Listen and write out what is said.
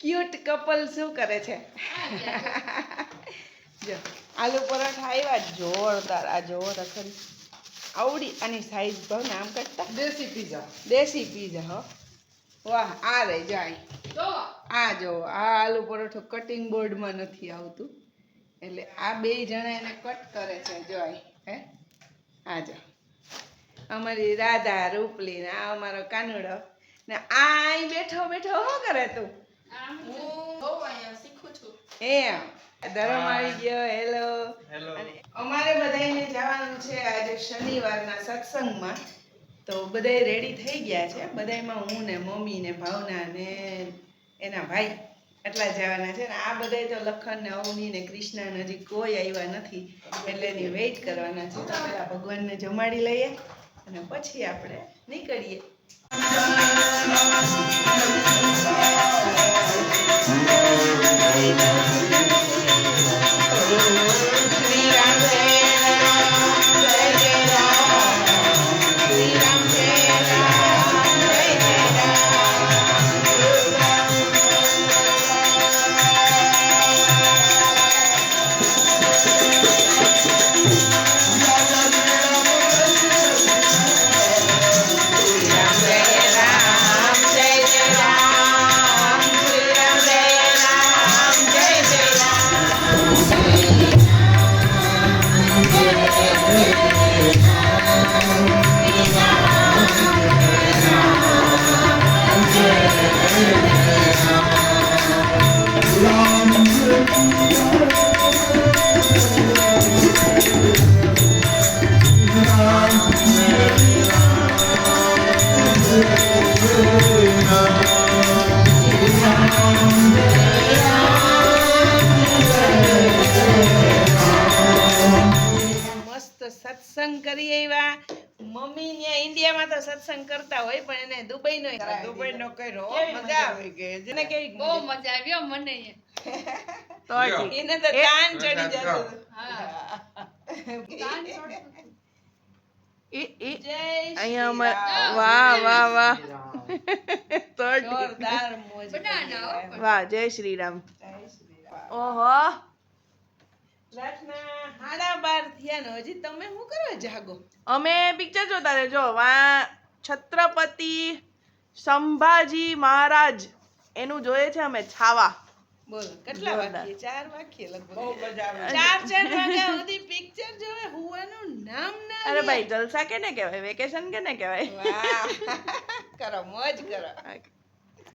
Cute couple શું કરે છે? જો આલુ પરોઠા આવ્યા જોરદાર. આ જોવો તો ખરી આવડી આની સાઈઝ ભાવ ને આમ કરતા દેશી પીઝા હો. વાહ આ રે જાય આ જો આ આલુ પરોઠો કટિંગ બોર્ડમાં નથી આવતું એટલે આ બે જણા એને કટ કરે છે. જો હે આ જો અમારી રાધા રૂપલી ને આ અમારો કાનુડો ને આ અહીં બેઠો બેઠો શું કરે તું? એમ ધરમ આવી ગયો. હેલો. અને અમારે બધાને જવાનું છે આજે શનિવારના સત્સંગમાં. તો બધાય રેડી થઈ ગયા છે. બધાયમાં હું ને મમ્મી ને ભાવના ને એના ભાઈ એટલા જવાના છે ને આ બધાય તો લખન ને અવની ને કૃષ્ણા ને હજી કોઈ આવ્યા નથી એટલે એની વેઇટ કરવાના છે. તો પહેલા ભગવાનને જમાડી લઈએ અને પછી આપણે નીકળીએ. સત્સંગ કરી આવ્યા. મમ્મી ને ઇન્ડિયામાં તો સત્સંગ કરતા હોય પણ એને દુબઈનો કર્યો. મજા આવી ગઈ. જેને કેવી બહુ મજા આવી મને. તો એને તો કાન ચડી જતો. હા કાન ચડતો. વાહ જય શ્રી રામ. ઓહો રાતના 12:30 થયા ને હજી તમે શું કરો જાગો? અમે પિક્ચર જોતા હતા. જો વા છત્રપતિ સંભાજી મહારાજ એનું જોઈએ છે અમે છાવા. બોલો કેટલા વાગ્યે? 4 વાગ્યે લગભગ. બહુ મજા આવે. 4 વાગ્યા સુધી પિક્ચર જોવે હુવાનું નામ ના. અરે ભાઈ જલસા કેને કહેવાય? વેકેશન કેને કહેવાય? વાહ કરો મોજ કરો.